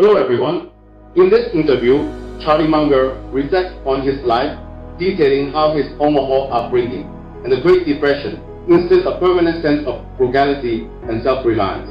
Hello everyone. In this interview, Charlie Munger reflects on his life, detailing how his Omaha upbringing and the Great Depression instilled a permanent sense of frugality and self-reliance.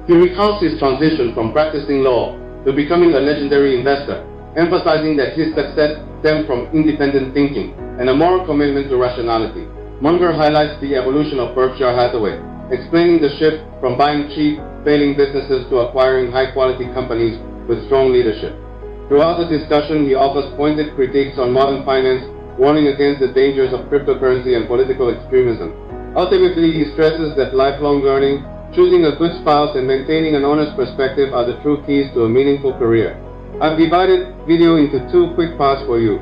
He recounts his transition from practicing law to becoming a legendary investor, emphasizing that his success stemmed from independent thinking and a moral commitment to rationality. Munger highlights the evolution of Berkshire Hathaway, explaining the shift from buying cheap, failing businesses to acquiring high-quality companies with strong leadership. Throughout the discussion, he offers pointed critiques on modern finance, warning against the dangers of cryptocurrency and political extremism. Ultimately, he stresses that lifelong learning, choosing a good spouse, and maintaining an honest perspective are the true keys to a meaningful career. I've divided video into two quick parts for you.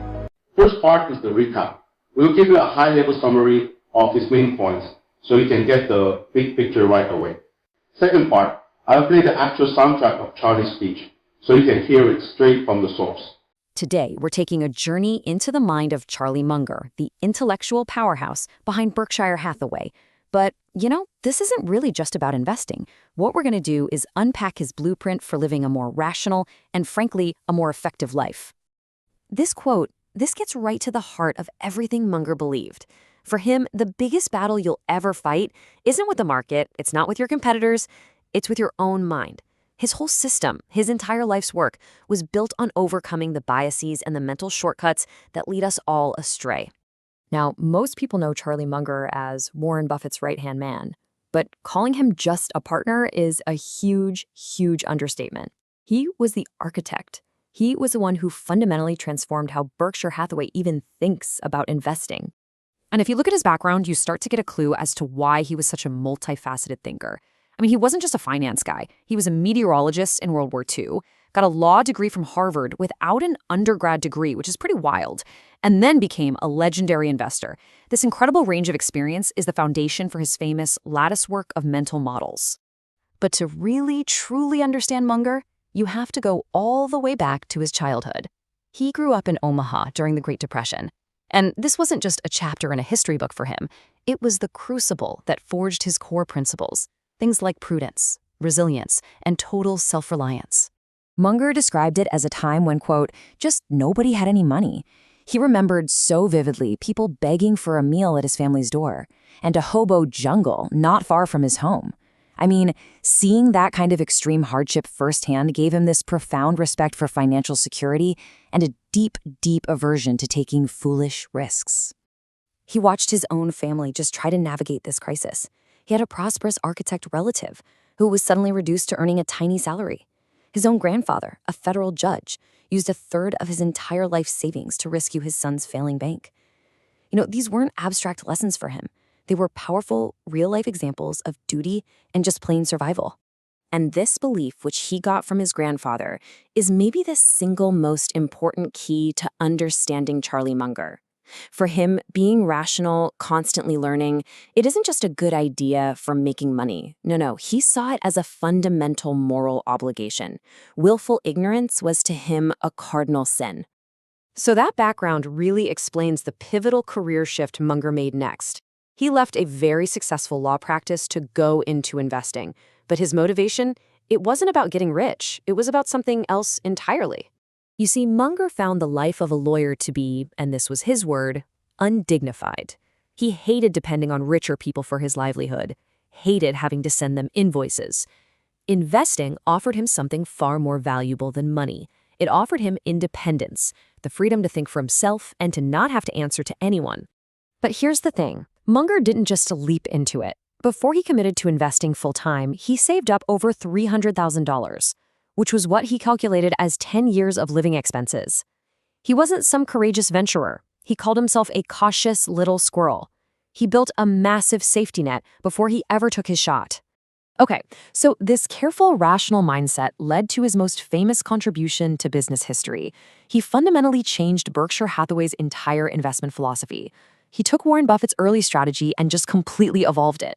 First part is the recap. We'll give you a high-level summary of his main points so you can get the big picture right away. Second part, I'll play the actual soundtrack of Charlie's speech so you can hear it straight from the source. Today, we're taking a journey into the mind of Charlie Munger, the intellectual powerhouse behind Berkshire Hathaway. But, this isn't really just about investing. What we're going to do is unpack his blueprint for living a more rational and, frankly, a more effective life. This quote, this gets right to the heart of everything Munger believed. For him, the biggest battle you'll ever fight isn't with the market, it's not with your competitors, it's with your own mind. His whole system, his entire life's work, was built on overcoming the biases and the mental shortcuts that lead us all astray. Now, most people know Charlie Munger as Warren Buffett's right-hand man, but calling him just a partner is a huge, huge understatement. He was the architect. He was the one who fundamentally transformed how Berkshire Hathaway even thinks about investing. And if you look at his background, you start to get a clue as to why he was such a multifaceted thinker. I mean, he wasn't just a finance guy. He was a meteorologist in World War II, got a law degree from Harvard without an undergrad degree, which is pretty wild, and then became a legendary investor. This incredible range of experience is the foundation for his famous latticework of mental models. But to really, truly understand Munger, you have to go all the way back to his childhood. He grew up in Omaha during the Great Depression. And this wasn't just a chapter in a history book for him. It was the crucible that forged his core principles, things like prudence, resilience, and total self-reliance. Munger described it as a time when, quote, just nobody had any money. He remembered so vividly people begging for a meal at his family's door, and a hobo jungle not far from his home. I mean, seeing that kind of extreme hardship firsthand gave him this profound respect for financial security and a deep, deep aversion to taking foolish risks. He watched his own family just try to navigate this crisis. He had a prosperous architect relative who was suddenly reduced to earning a tiny salary. His own grandfather, a federal judge, used a third of his entire life savings to rescue his son's failing bank. These weren't abstract lessons for him. They were powerful, real-life examples of duty and just plain survival. And this belief, which he got from his grandfather, is maybe the single most important key to understanding Charlie Munger. For him, being rational, constantly learning, it isn't just a good idea for making money. No, he saw it as a fundamental moral obligation. Willful ignorance was to him a cardinal sin. So that background really explains the pivotal career shift Munger made next. He left a very successful law practice to go into investing. But his motivation, it wasn't about getting rich. It was about something else entirely. You see, Munger found the life of a lawyer to be, and this was his word, undignified. He hated depending on richer people for his livelihood, hated having to send them invoices. Investing offered him something far more valuable than money. It offered him independence, the freedom to think for himself and to not have to answer to anyone. But here's the thing. Munger didn't just leap into it. Before he committed to investing full-time, he saved up over $300,000, which was what he calculated as 10 years of living expenses. He wasn't some courageous venturer. He called himself a cautious little squirrel. He built a massive safety net before he ever took his shot. Okay, so this careful, rational mindset led to his most famous contribution to business history. He fundamentally changed Berkshire Hathaway's entire investment philosophy. He took Warren Buffett's early strategy and just completely evolved it.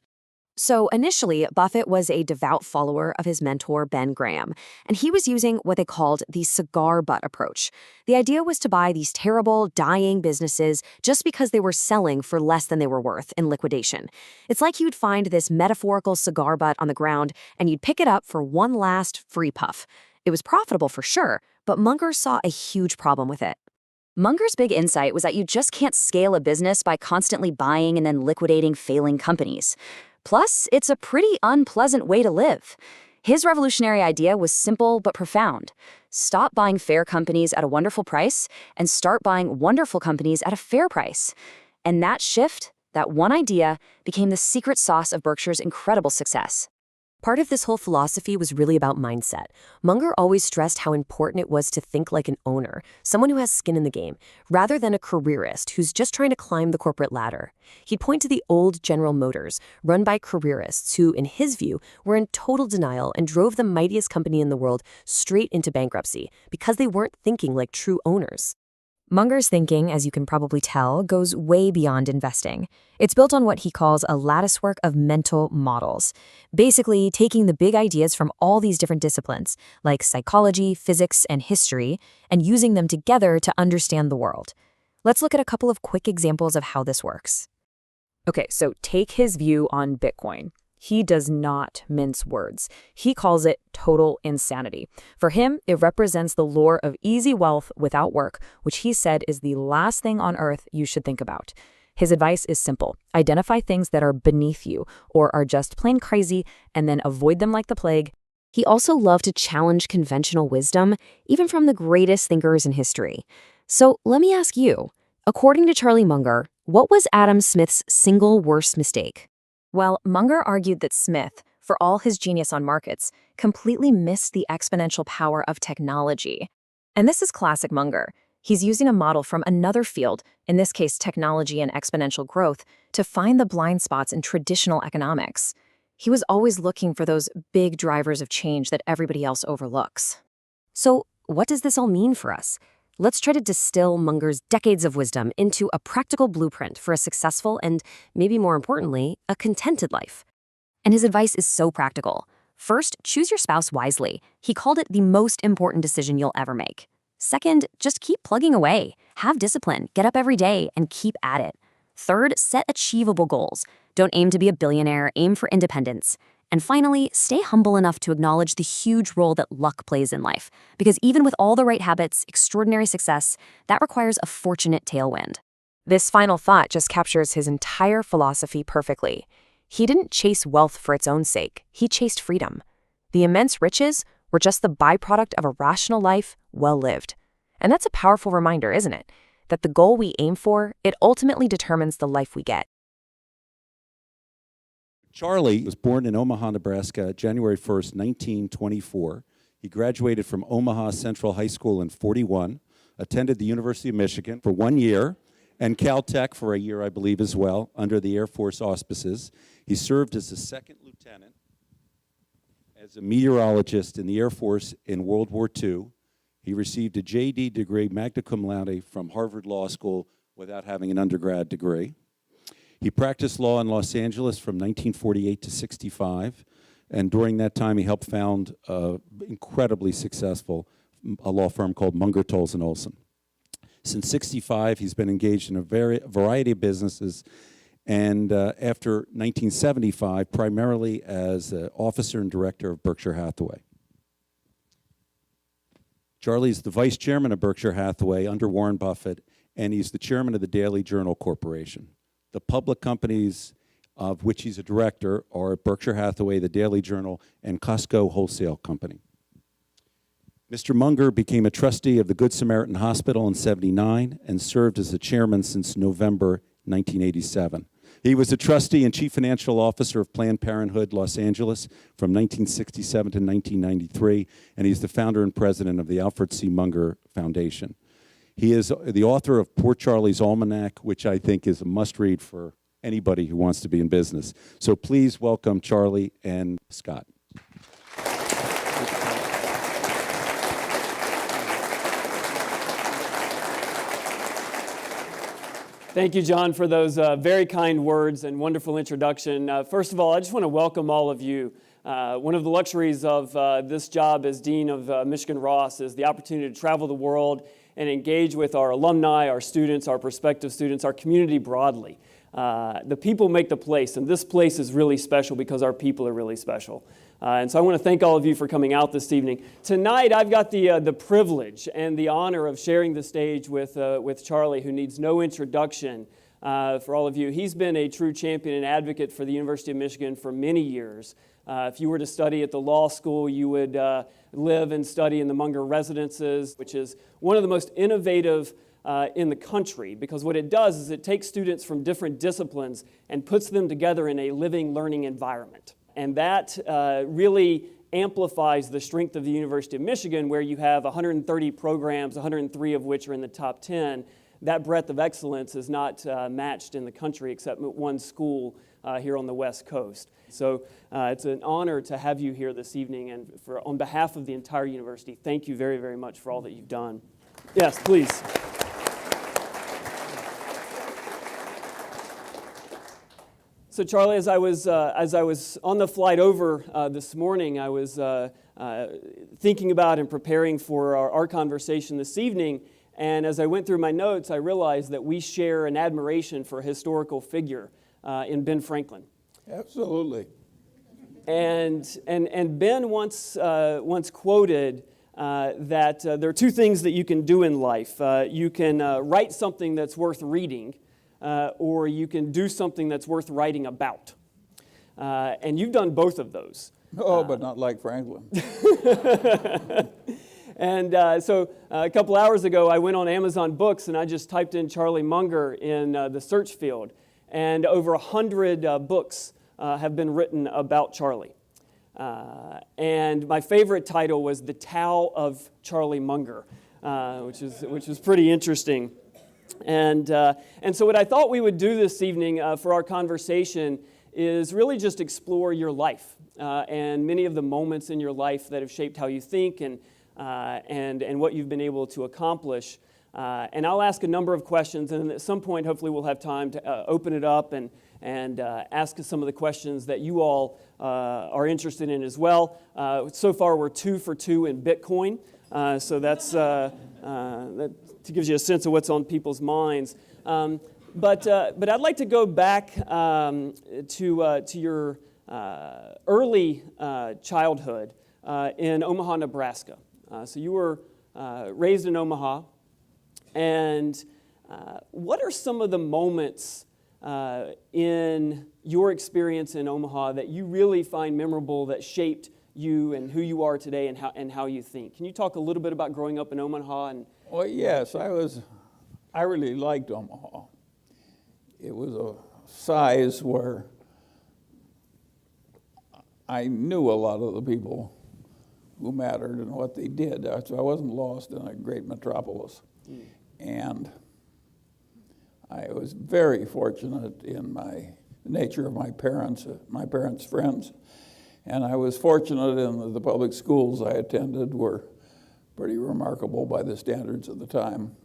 So initially, Buffett was a devout follower of his mentor, Ben Graham, and he was using what they called the cigar butt approach. The idea was to buy these terrible, dying businesses just because they were selling for less than they were worth in liquidation. It's like you'd find this metaphorical cigar butt on the ground, and you'd pick it up for one last free puff. It was profitable for sure, but Munger saw a huge problem with it. Munger's big insight was that you just can't scale a business by constantly buying and then liquidating failing companies. Plus, it's a pretty unpleasant way to live. His revolutionary idea was simple but profound. Stop buying fair companies at a wonderful price and start buying wonderful companies at a fair price. And that shift, that one idea, became the secret sauce of Berkshire's incredible success. Part of this whole philosophy was really about mindset. Munger always stressed how important it was to think like an owner, someone who has skin in the game, rather than a careerist who's just trying to climb the corporate ladder. He'd point to the old General Motors, run by careerists who, in his view, were in total denial and drove the mightiest company in the world straight into bankruptcy because they weren't thinking like true owners. Munger's thinking, as you can probably tell, goes way beyond investing. It's built on what he calls a latticework of mental models, basically taking the big ideas from all these different disciplines, like psychology, physics, and history, and using them together to understand the world. Let's look at a couple of quick examples of how this works. Okay, so take his view on Bitcoin. He does not mince words. He calls it total insanity. For him, it represents the lure of easy wealth without work, which he said is the last thing on earth you should think about. His advice is simple. Identify things that are beneath you or are just plain crazy and then avoid them like the plague. He also loved to challenge conventional wisdom, even from the greatest thinkers in history. So let me ask you, according to Charlie Munger, what was Adam Smith's single worst mistake? Well, Munger argued that Smith, for all his genius on markets, completely missed the exponential power of technology. And this is classic Munger. He's using a model from another field, in this case technology and exponential growth, to find the blind spots in traditional economics. He was always looking for those big drivers of change that everybody else overlooks. So, what does this all mean for us? Let's try to distill Munger's decades of wisdom into a practical blueprint for a successful and, maybe more importantly, a contented life. And his advice is so practical. First, choose your spouse wisely. He called it the most important decision you'll ever make. Second, just keep plugging away. Have discipline, get up every day, and keep at it. Third, set achievable goals. Don't aim to be a billionaire, aim for independence. And finally, stay humble enough to acknowledge the huge role that luck plays in life. Because even with all the right habits, extraordinary success, that requires a fortunate tailwind. This final thought just captures his entire philosophy perfectly. He didn't chase wealth for its own sake. He chased freedom. The immense riches were just the byproduct of a rational life well lived. And that's a powerful reminder, isn't it? That the goal we aim for, it ultimately determines the life we get. Charlie was born in Omaha, Nebraska, January 1st, 1924. He graduated from Omaha Central High School in 41, attended the University of Michigan for 1 year, and Caltech for a year, I believe, as well, under the Air Force auspices. He served as a second lieutenant, as a meteorologist in the Air Force in World War II. He received a JD degree, magna cum laude, from Harvard Law School without having an undergrad degree. He practiced law in Los Angeles from 1948 to 65, and during that time he helped found incredibly successful a law firm called Munger, Tolles & Olson. Since 65, he's been engaged in a variety of businesses, and after 1975, primarily as officer and director of Berkshire Hathaway. Charlie is the vice chairman of Berkshire Hathaway under Warren Buffett, and he's the chairman of the Daily Journal Corporation. The public companies of which he's a director are Berkshire Hathaway, the Daily Journal, and Costco Wholesale Company. Mr. Munger became a trustee of the Good Samaritan Hospital in '79 and served as the chairman since November 1987. He was a trustee and chief financial officer of Planned Parenthood Los Angeles from 1967 to 1993, and he's the founder and president of the Alfred C. Munger Foundation. He is the author of Poor Charlie's Almanac, which I think is a must-read for anybody who wants to be in business. So please welcome Charlie and Scott. Thank you, John, for those very kind words and wonderful introduction. First of all, I just want to welcome all of you. One of the luxuries of this job as Dean of Michigan Ross is the opportunity to travel the world and engage with our alumni, our students, our prospective students, our community broadly. The people make the place, and this place is really special because our people are really special. And so I want to thank all of you for coming out this evening. Tonight, I've got the privilege and the honor of sharing the stage with Charlie, who needs no introduction for all of you. He's been a true champion and advocate for the University of Michigan for many years. If you were to study at the law school, you would live and study in the Munger residences, which is one of the most innovative in the country, because what it does is it takes students from different disciplines and puts them together in a living, learning environment. And that really amplifies the strength of the University of Michigan, where you have 130 programs, 103 of which are in the top 10. That breadth of excellence is not matched in the country except one school here on the West Coast. So it's an honor to have you here this evening, and on behalf of the entire university, thank you very, very much for all that you've done. Yes, please. So Charlie, as I was on the flight over this morning, I was thinking about and preparing for our conversation this evening, and as I went through my notes, I realized that we share an admiration for a historical figure in Ben Franklin. Absolutely. And Ben once quoted that there are two things that you can do in life. You can write something that's worth reading, or you can do something that's worth writing about. And you've done both of those. Oh, but not like Franklin. And so a couple hours ago, I went on Amazon Books and I just typed in Charlie Munger in the search field. And over 100 books have been written about Charlie. And my favorite title was The Tao of Charlie Munger, which is pretty interesting. And so what I thought we would do this evening for our conversation is really just explore your life and many of the moments in your life that have shaped how you think and what you've been able to accomplish. And I'll ask a number of questions, and at some point, hopefully, we'll have time to open it up and ask some of the questions that you all are interested in as well. So far, we're 2 for 2 in Bitcoin, so that gives you a sense of what's on people's minds. But I'd like to go back to your early childhood in Omaha, Nebraska. So you were raised in Omaha. And what are some of the moments in your experience in Omaha that you really find memorable, that shaped you and who you are today and how you think? Can you talk a little bit about growing up in Omaha? Well, yes, I really liked Omaha. It was a size where I knew a lot of the people who mattered and what they did, so I wasn't lost in a great metropolis. And I was very fortunate in the nature of my parents' friends. And I was fortunate in the public schools I attended were pretty remarkable by the standards of the time.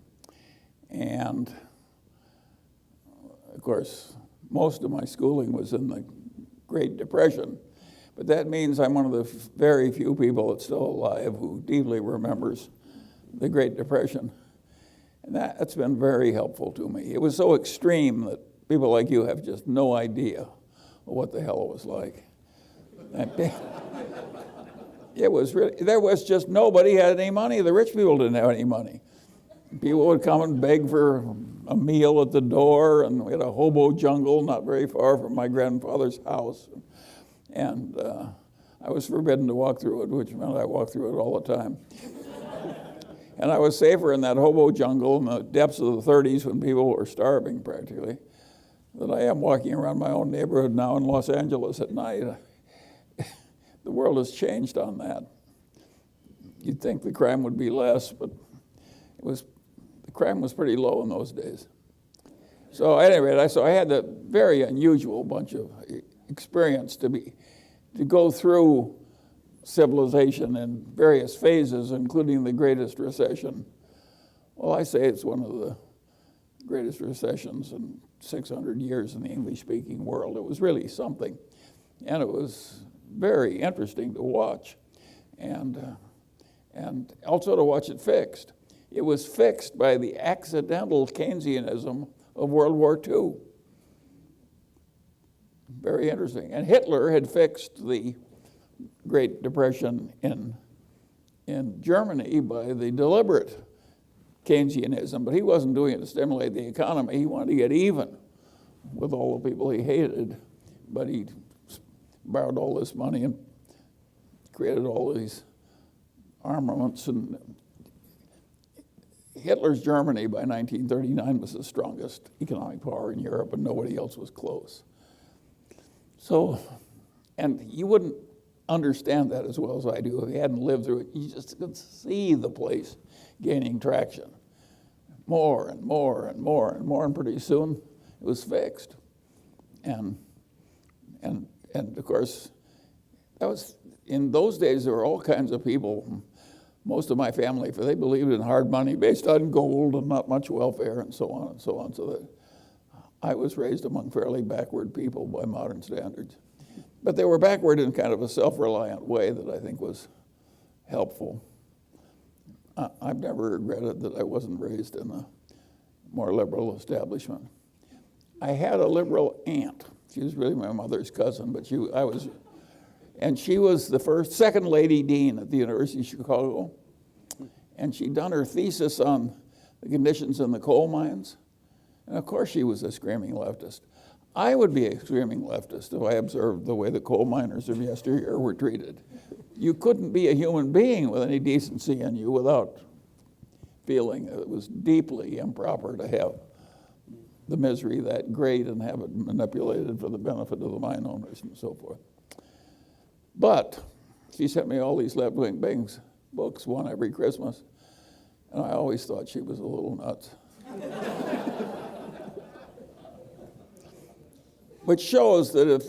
And of course, most of my schooling was in the Great Depression. But that means I'm one of the very few people that's still alive who deeply remembers the Great Depression. And that's been very helpful to me. It was so extreme that people like you have just no idea what the hell it was like. It was really, there was just nobody had any money. The rich people didn't have any money. People would come and beg for a meal at the door, and we had a hobo jungle not very far from my grandfather's house. And I was forbidden to walk through it, which meant I walked through it all the time. And I was safer in that hobo jungle in the depths of the 30s when people were starving practically than I am walking around my own neighborhood now in Los Angeles at night. The world has changed on that. You'd think the crime would be less, but the crime was pretty low in those days. So at any rate, I had a very unusual bunch of experience to go through civilization in various phases, including the greatest recession. Well, I say it's one of the greatest recessions in 600 years in the English-speaking world. It was really something, and it was very interesting to watch, and also to watch it fixed. It was fixed by the accidental Keynesianism of World War II. Very interesting. And Hitler had fixed the Great Depression in Germany by the deliberate Keynesianism, but he wasn't doing it to stimulate the economy. He wanted to get even with all the people he hated, but he borrowed all this money and created all these armaments. And Hitler's Germany by 1939 was the strongest economic power in Europe, and nobody else was close. So, and you wouldn't understand that as well as I do if you hadn't lived through it. You just could see the place gaining traction. More and more and more and more, and pretty soon it was fixed. And of course, that was, in those days there were all kinds of people, most of my family, for they believed in hard money based on gold and not much welfare and so on and so on, so that I was raised among fairly backward people by modern standards. But they were backward in kind of a self-reliant way that I think was helpful. I've never regretted that I wasn't raised in a more liberal establishment. I had a liberal aunt. She was really my mother's cousin, but she was the second lady dean at the University of Chicago, and she'd done her thesis on the conditions in the coal mines, and of course she was a screaming leftist. I would be a screaming leftist if I observed the way the coal miners of yesteryear were treated. You couldn't be a human being with any decency in you without feeling that it was deeply improper to have the misery that great and have it manipulated for the benefit of the mine owners and so forth. But she sent me all these left-wing books, one every Christmas, and I always thought she was a little nuts. Which shows that if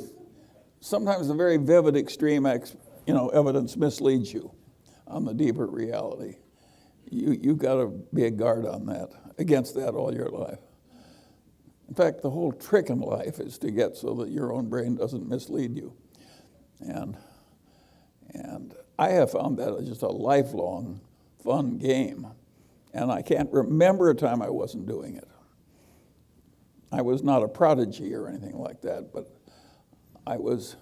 sometimes the very vivid extreme evidence misleads you on the deeper reality, you've got to be a guard on that, against that all your life. In fact, the whole trick in life is to get so that your own brain doesn't mislead you. And I have found that just a lifelong fun game. And I can't remember a time I wasn't doing it. I was not a prodigy or anything like that, but I was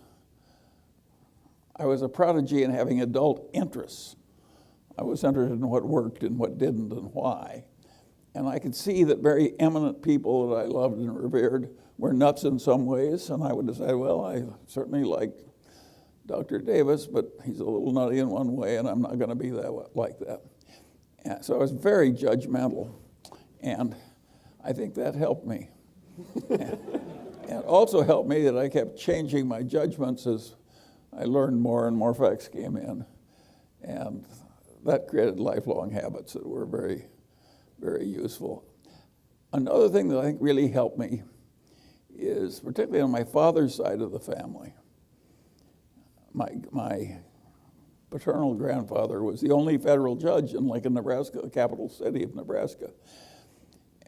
a prodigy in having adult interests. I was interested in what worked and what didn't and why. And I could see that very eminent people that I loved and revered were nuts in some ways, and I would decide, well, I certainly like Dr. Davis, but he's a little nutty in one way, and I'm not going to be like that. And so I was very judgmental, and I think that helped me. And also helped me that I kept changing my judgments as I learned more and more facts came in. And that created lifelong habits that were very, very useful. Another thing that I think really helped me is, particularly on my father's side of the family, my paternal grandfather was the only federal judge in Lincoln, Nebraska, the capital city of Nebraska.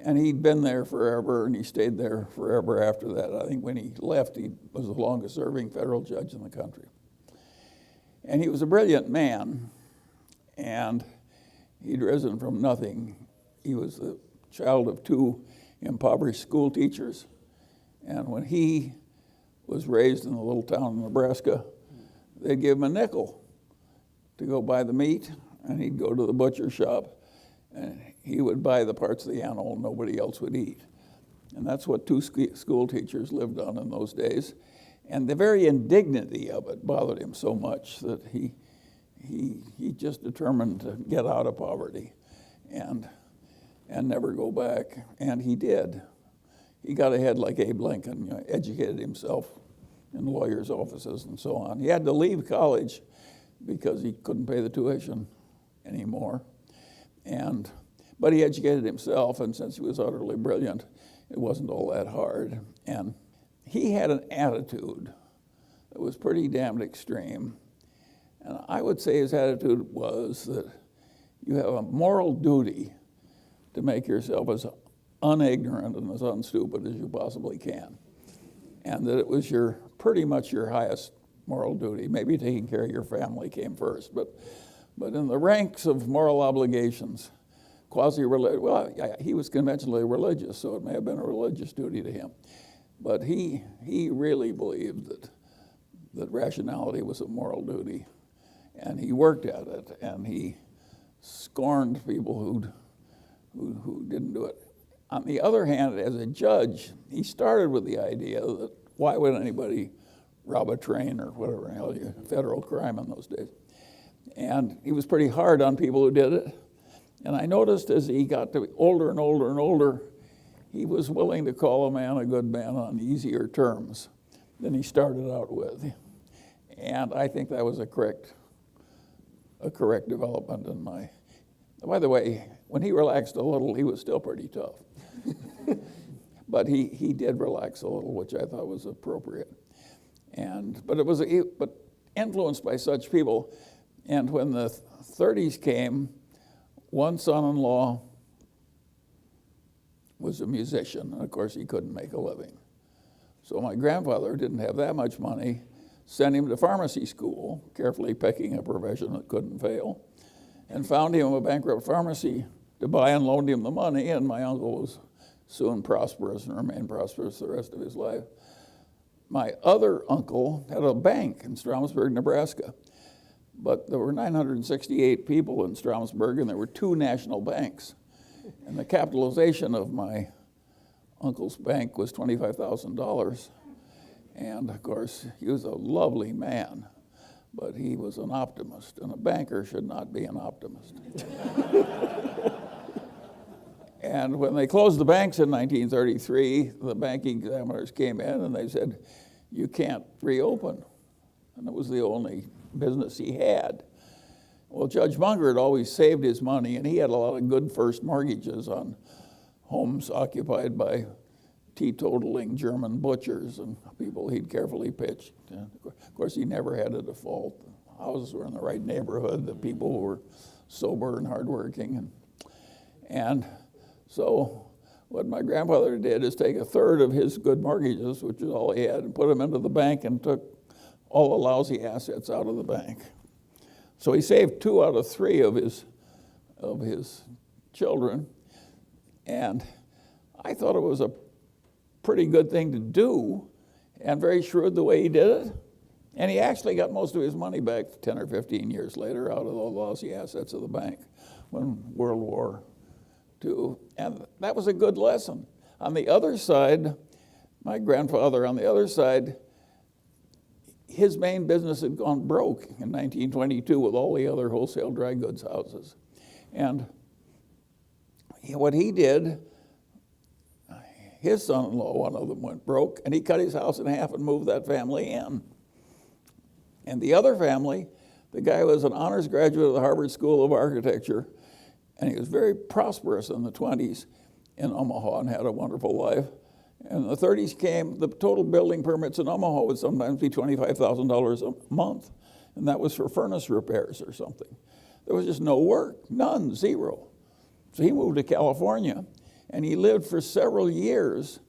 And he'd been there forever, and he stayed there forever after that. I think when he left, he was the longest-serving federal judge in the country. And he was a brilliant man, and he'd risen from nothing. He was the child of two impoverished school teachers, and when he was raised in a little town in Nebraska, they'd give him a nickel to go buy the meat, and he'd go to the butcher shop, and he would buy the parts of the animal nobody else would eat. And that's what two school teachers lived on in those days. And the very indignity of it bothered him so much that he just determined to get out of poverty and never go back. And he did. He got ahead like Abe Lincoln, educated himself in lawyers' offices and so on. He had to leave college because he couldn't pay the tuition anymore. But he educated himself, and since he was utterly brilliant, it wasn't all that hard. And he had an attitude that was pretty damned extreme. And I would say his attitude was that you have a moral duty to make yourself as unignorant and as unstupid as you possibly can. And that it was pretty much your highest moral duty. Maybe taking care of your family came first, but in the ranks of moral obligations, quasi-religious, well, he was conventionally religious, so it may have been a religious duty to him. But he really believed that rationality was a moral duty. And he worked at it, and he scorned people who didn't do it. On the other hand, as a judge, he started with the idea that why would anybody rob a train or whatever the hell, federal crime in those days. And he was pretty hard on people who did it. And I noticed as he got to be older and older and older, he was willing to call a man a good man on easier terms than he started out with. And I think that was a correct development in my... By the way, when he relaxed a little, he was still pretty tough. But he did relax a little, which I thought was appropriate. But influenced by such people. And when the 30s came, one son-in-law was a musician, and of course he couldn't make a living. So my grandfather didn't have that much money, sent him to pharmacy school, carefully picking a profession that couldn't fail, and found him a bankrupt pharmacy to buy and loaned him the money, and my uncle was soon prosperous and remained prosperous the rest of his life. My other uncle had a bank in Stroudsburg, Nebraska, but there were 968 people in Stroudsburg, and there were 2 national banks. And the capitalization of my uncle's bank was $25,000. And of course, he was a lovely man, but he was an optimist, and a banker should not be an optimist. And when they closed the banks in 1933, the banking examiners came in and they said, you can't reopen. And it was the only business he had. Well, Judge Munger had always saved his money, and he had a lot of good first mortgages on homes occupied by teetotaling German butchers and people he'd carefully pitched. And of course, he never had a default. The houses were in the right neighborhood, the people were sober and hardworking. And so what my grandfather did is take a third of his good mortgages, which is all he had, and put them into the bank and took all the lousy assets out of the bank. So he saved 2 out of 3 of his children, and I thought it was a pretty good thing to do, and very shrewd the way he did it. And he actually got most of his money back 10 or 15 years later out of the lousy assets of the bank when World War II. And that was a good lesson. On the other side, my grandfather on the other side, his main business had gone broke in 1922 with all the other wholesale dry goods houses. And what he did, his son-in-law, one of them, went broke, and he cut his house in half and moved that family in. And the other family, the guy was an honors graduate of the Harvard School of Architecture, and he was very prosperous in the 20s in Omaha and had a wonderful life. And the 30s came, the total building permits in Omaha would sometimes be $25,000 a month, and that was for furnace repairs or something. There was just no work, none, zero. So he moved to California, and he lived for several years,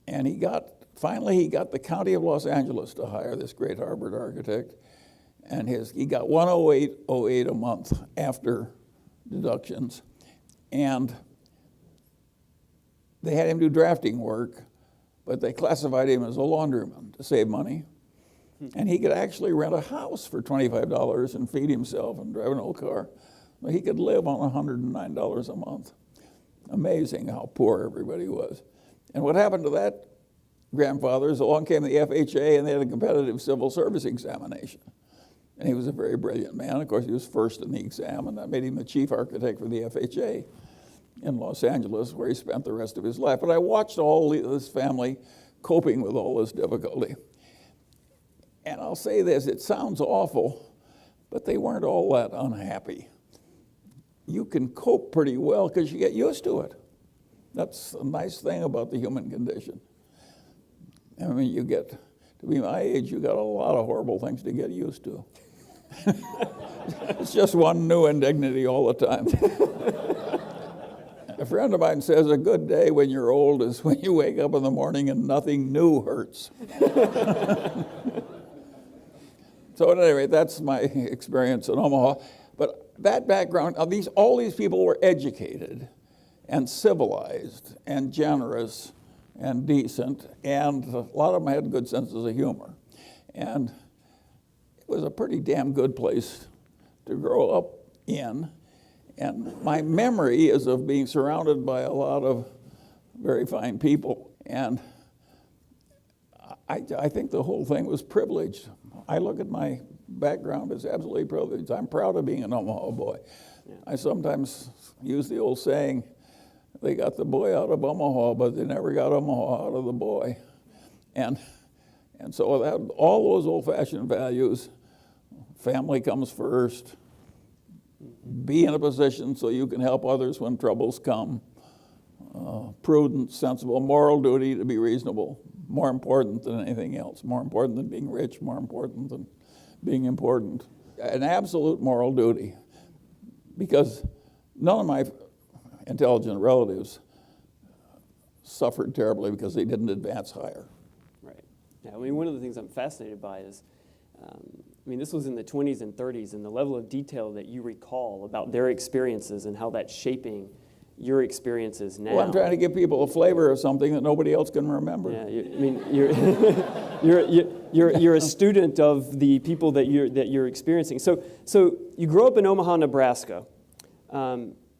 and finally he got the County of Los Angeles to hire this great Harvard architect, and he got $108.08 a month after deductions, and they had him do drafting work, but they classified him as a laundryman to save money. And he could actually rent a house for $25 and feed himself and drive an old car. Well, he could live on $109 a month. Amazing how poor everybody was. And what happened to that grandfather is along came the FHA, and they had a competitive civil service examination. And he was a very brilliant man. Of course, he was first in the exam, and that made him the chief architect for the FHA in Los Angeles, where he spent the rest of his life. But I watched all this family coping with all this difficulty. And I'll say this, it sounds awful, but they weren't all that unhappy. You can cope pretty well because you get used to it. That's a nice thing about the human condition. I mean, you get, to be my age, you got a lot of horrible things to get used to. It's just one new indignity all the time. A friend of mine says a good day when you're old is when you wake up in the morning and nothing new hurts. So at any rate, that's my experience in Omaha. But that background, all these people were educated and civilized and generous and decent, and a lot of them had good senses of humor. And was a pretty damn good place to grow up in. And my memory is of being surrounded by a lot of very fine people. And I think the whole thing was privileged. I look at my background as absolutely privileged. I'm proud of being an Omaha boy. Yeah. I sometimes use the old saying, they got the boy out of Omaha, but they never got Omaha out of the boy. And so that, all those old-fashioned values, family comes first, be in a position so you can help others when troubles come, prudent, sensible, moral duty to be reasonable, more important than anything else, more important than being rich, more important than being important. An absolute moral duty, because none of my intelligent relatives suffered terribly because they didn't advance higher. Right. Yeah, I mean, one of the things I'm fascinated by is, I mean, this was in the 20s and 30s, and the level of detail that you recall about their experiences and how that's shaping your experiences now. Well, I'm trying to give people a flavor of something that nobody else can remember. Yeah, I mean, you're a student of the people that you're experiencing. So you grow up in Omaha, Nebraska.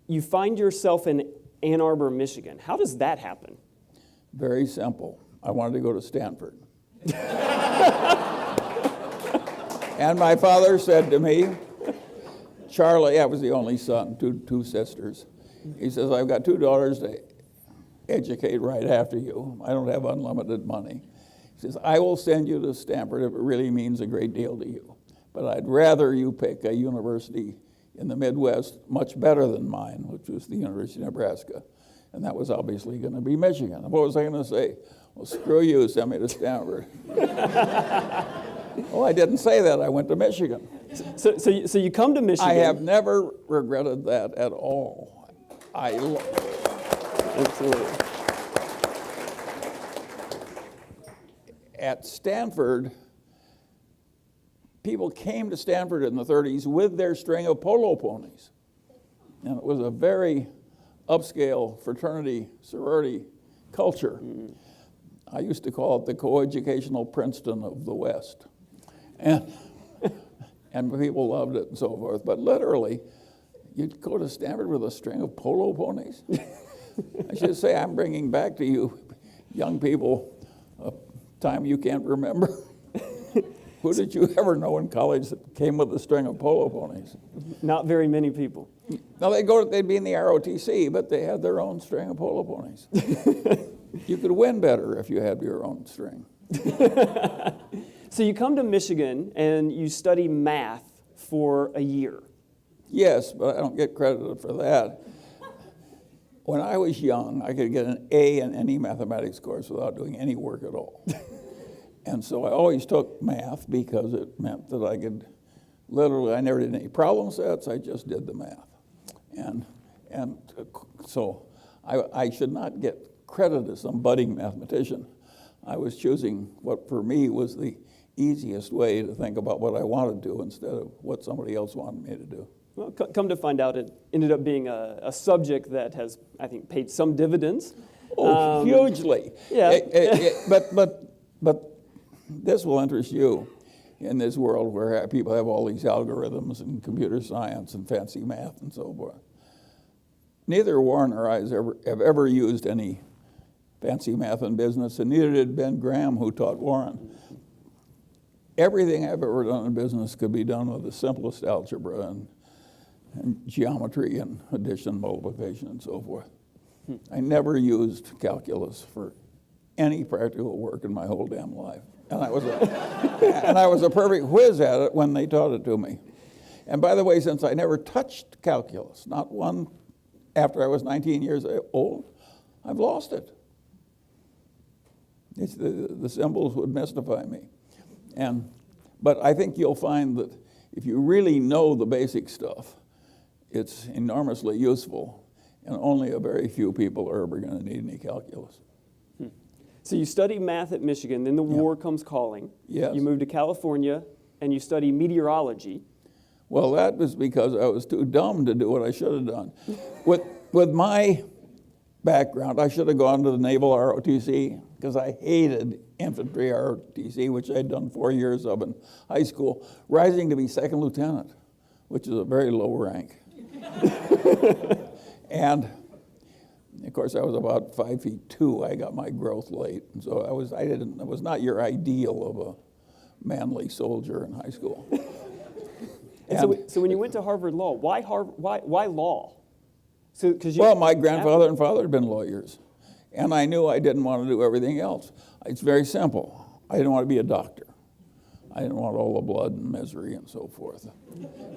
You find yourself in Ann Arbor, Michigan. How does that happen? Very simple. I wanted to go to Stanford. And my father said to me, Charlie, I was the only son, two sisters. He says, I've got two daughters to educate right after you. I don't have unlimited money. He says, I will send you to Stanford if it really means a great deal to you. But I'd rather you pick a university in the Midwest much better than mine, which was the University of Nebraska. And that was obviously going to be Michigan. And what was I going to say? Well, screw you, send me to Stanford. Well, I didn't say that. I went to Michigan. So you come to Michigan. I have never regretted that at all. Absolutely. At Stanford, people came to Stanford in the 30s with their string of polo ponies. And it was a very upscale fraternity, sorority culture. Mm. I used to call it the coeducational Princeton of the West. And people loved it and so forth. But literally, you'd go to Stanford with a string of polo ponies? I should say I'm bringing back to you, young people, a time you can't remember. Who did you ever know in college that came with a string of polo ponies? Not very many people. No, they'd be in the ROTC, but they had their own string of polo ponies. You could win better if you had your own string. So you come to Michigan and you study math for a year. Yes, but I don't get credited for that. When I was young, I could get an A in any mathematics course without doing any work at all. And so I always took math because it meant that I could, literally, I never did any problem sets, I just did the math. And so I should not get credit as some budding mathematician. I was choosing what for me was the easiest way to think about what I wanted to do instead of what somebody else wanted me to do. Well, come to find out, it ended up being a subject that has, I think, paid some dividends. Oh, hugely. Yeah. But this will interest you in this world where people have all these algorithms and computer science and fancy math and so forth. Neither Warren or I have ever used any fancy math in business, and neither did Ben Graham, who taught Warren. Everything I've ever done in business could be done with the simplest algebra and geometry and addition, multiplication, and so forth. I never used calculus for any practical work in my whole damn life. And I was a perfect whiz at it when they taught it to me. And by the way, since I never touched calculus, not one after I was 19 years old, I've lost it. The symbols would mystify me. But I think you'll find that if you really know the basic stuff, it's enormously useful, and only a very few people are ever going to need any calculus. So you study math at Michigan, then the war comes calling. Yes. You move to California, and you study meteorology. Well, that was because I was too dumb to do what I should have done. With my background. I should have gone to the Naval ROTC because I hated infantry ROTC, which I'd done 4 years of in high school, rising to be second lieutenant, which is a very low rank. And of course, I was about 5'2". I got my growth late, and so I was not your ideal of a manly soldier in high school. So when you went to Harvard Law, why law? Well, my grandfather and father had been lawyers, and I knew I didn't want to do everything else. It's very simple. I didn't want to be a doctor. I didn't want all the blood and misery and so forth,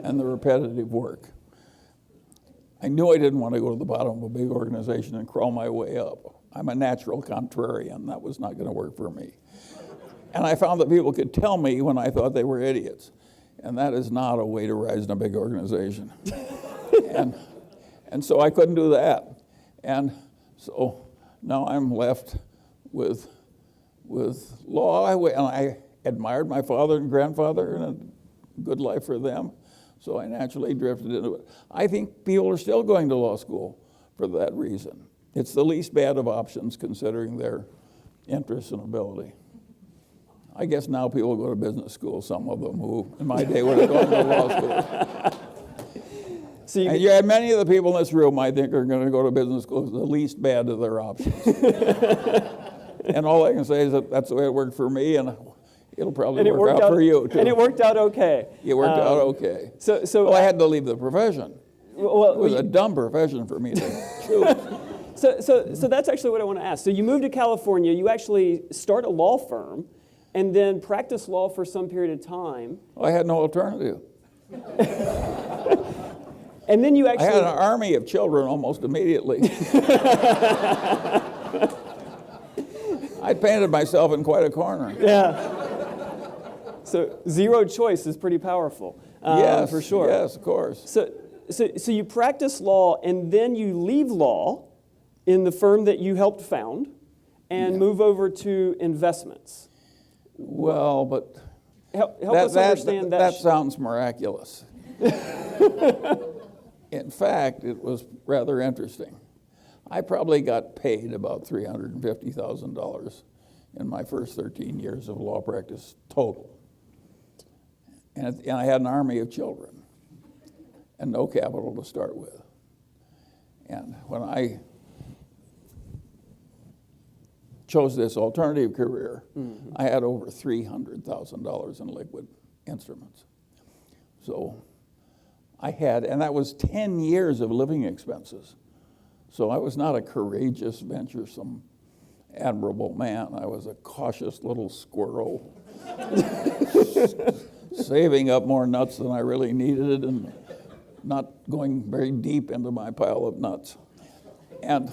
and the repetitive work. I knew I didn't want to go to the bottom of a big organization and crawl my way up. I'm a natural contrarian. That was not going to work for me. And I found that people could tell me when I thought they were idiots, and that is not a way to rise in a big organization. And so I couldn't do that. And so now I'm left with law. And I admired my father and grandfather, and a good life for them. So I naturally drifted into it. I think people are still going to law school for that reason. It's the least bad of options considering their interests and ability. I guess now people go to business school, some of them who in my day would have gone to law school. And you have many of the people in this room, I think, are going to go to business school as the least bad of their options. And all I can say is that that's the way it worked for me, and it'll probably work out for you, too. And it worked out okay. It worked out okay. So I had to leave the profession. Well, it was a dumb profession for me to choose. So that's actually what I want to ask. So you moved to California, you actually start a law firm, and then practice law for some period of time. I had no alternative. And then you actually... I had an army of children almost immediately. I painted myself in quite a corner. Yeah. So zero choice is pretty powerful. Yes, for sure. Yes, of course. So you practice law, and then you leave law in the firm that you helped found and move over to investments. Well, but help us understand that. That sounds miraculous. In fact, it was rather interesting. I probably got paid about $350,000 in my first 13 years of law practice total. And I had an army of children and no capital to start with. And when I chose this alternative career, I had over $300,000 in liquid instruments. So I had, and that was 10 years of living expenses. So I was not a courageous, venturesome, admirable man. I was a cautious little squirrel, saving up more nuts than I really needed and not going very deep into my pile of nuts. And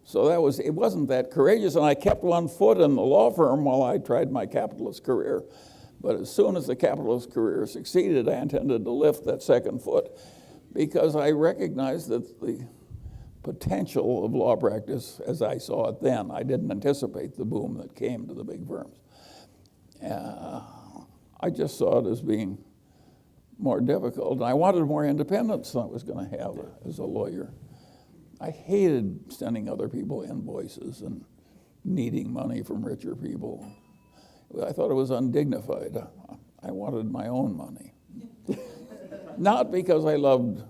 so it wasn't that courageous, and I kept one foot in the law firm while I tried my capitalist career. But as soon as the capitalist career succeeded, I intended to lift that second foot because I recognized that the potential of law practice, as I saw it then, I didn't anticipate the boom that came to the big firms. I just saw it as being more difficult, and I wanted more independence than I was going to have as a lawyer. I hated sending other people invoices and needing money from richer people. I thought it was undignified. I wanted my own money. Not because I loved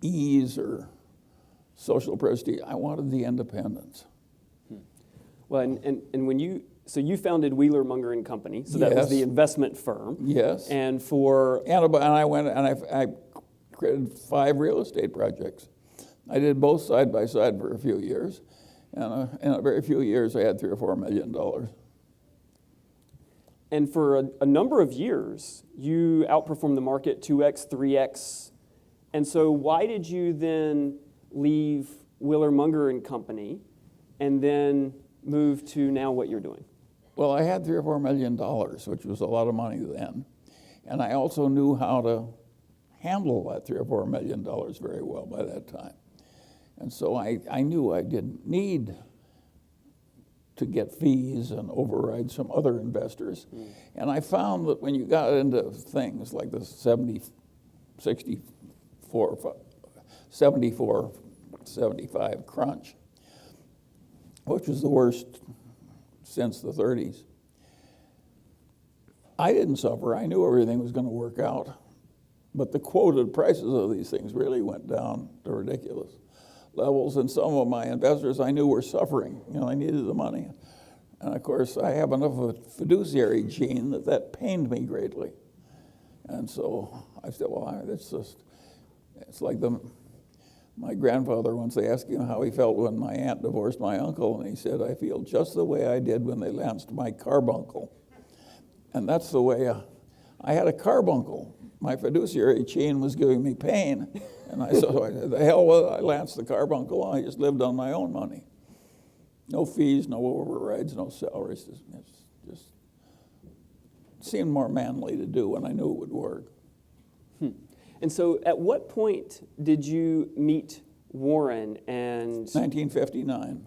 ease or social prestige. I wanted the independence. Well, and when you founded Wheeler, Munger and Company, so that was the investment firm. Yes. And I went and I created 5 real estate projects. I did both side by side for a few years, and in a very few years I had $3 or $4 million. And for a number of years, you outperformed the market 2x, 3x. And so why did you then leave Wheeler, Munger and Company and then move to now what you're doing? Well, I had $3 or $4 million, which was a lot of money then. And I also knew how to handle that $3 or $4 million very well by that time. And so I knew I didn't need to get fees and override some other investors. And I found that when you got into things like the 74, 75 crunch, which was the worst since the 30s. I didn't suffer. I knew everything was going to work out. But the quoted prices of these things really went down to ridiculous levels. And some of my investors I knew were suffering. You know, I needed the money. And of course, I have enough of a fiduciary gene that pained me greatly. And so I said, well, it's like my grandfather, once they asked him how he felt when my aunt divorced my uncle, and he said, I feel just the way I did when they lanced my carbuncle. And that's the way I had a carbuncle. My fiduciary chain was giving me pain, and I said, the hell with it, I lanced the carbuncle, I just lived on my own money. No fees, no overrides, no salaries. It just seemed more manly to do when I knew it would work. And so at what point did you meet Warren? And 1959.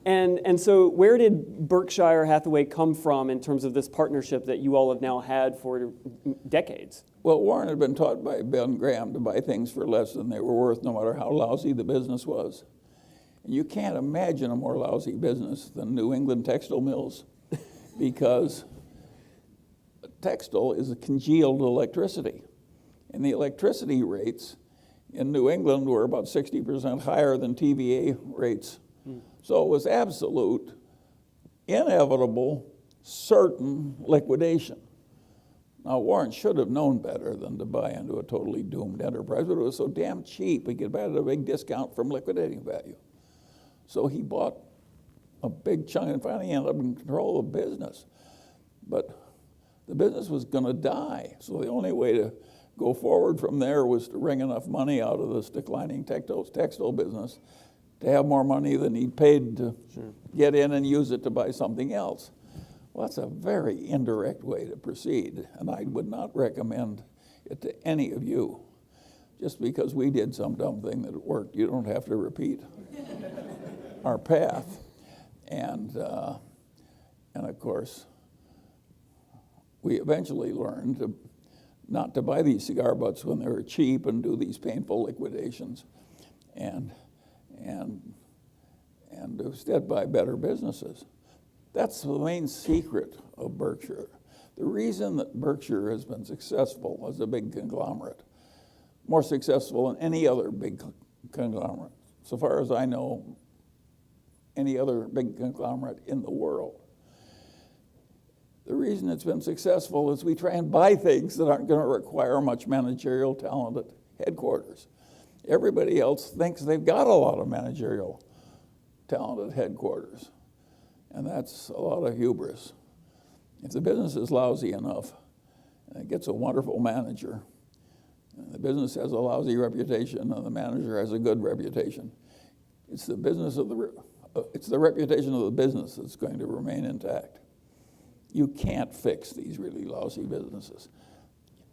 And so where did Berkshire Hathaway come from in terms of this partnership that you all have now had for decades? Well, Warren had been taught by Ben Graham to buy things for less than they were worth, no matter how lousy the business was. And you can't imagine a more lousy business than New England textile mills, because textile is a congealed electricity. And the electricity rates in New England were about 60% higher than TVA rates. So it was absolute, inevitable, certain liquidation. Now, Warren should have known better than to buy into a totally doomed enterprise, but it was so damn cheap, he could buy it at a big discount from liquidating value. So he bought a big chunk and finally ended up in control of the business. But the business was going to die, so the only way to go forward from there was to wring enough money out of this declining textile business to have more money than he'd paid to get in and use it to buy something else. Well, that's a very indirect way to proceed, and I would not recommend it to any of you. Just because we did some dumb thing that worked, you don't have to repeat our path. And of course, we eventually learned not to buy these cigar butts when they were cheap and do these painful liquidations, and instead buy better businesses. That's the main secret of Berkshire. The reason that Berkshire has been successful as a big conglomerate, more successful than any other big conglomerate, so far as I know, any other big conglomerate in the world. The reason it's been successful is we try and buy things that aren't going to require much managerial talent at headquarters. Everybody else thinks they've got a lot of managerial talent at headquarters, and that's a lot of hubris. If the business is lousy enough, and it gets a wonderful manager, and the business has a lousy reputation, and the manager has a good reputation, it's the reputation of the business that's going to remain intact. You can't fix these really lousy businesses.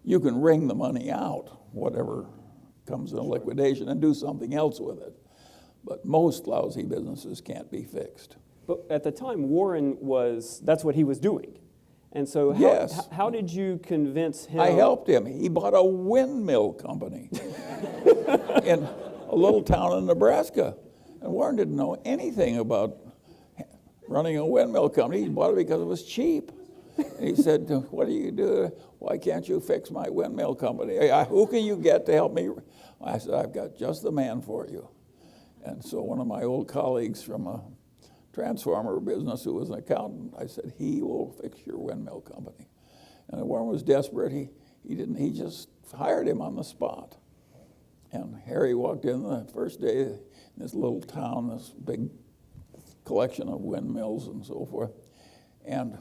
You can wring the money out, whatever comes in liquidation, and do something else with it. But most lousy businesses can't be fixed. But at the time, Warren that's what he was doing. And so how did you convince him? I helped him. He bought a windmill company in a little town in Nebraska. And Warren didn't know anything about running a windmill company. He bought it because it was cheap. And he said, what do you do? Why can't you fix my windmill company? Who can you get to help me? I said, I've got just the man for you. And so one of my old colleagues from a transformer business who was an accountant, I said, he will fix your windmill company. And Warren was desperate. He just hired him on the spot. And Harry walked in the first day in this little town, this big collection of windmills and so forth. And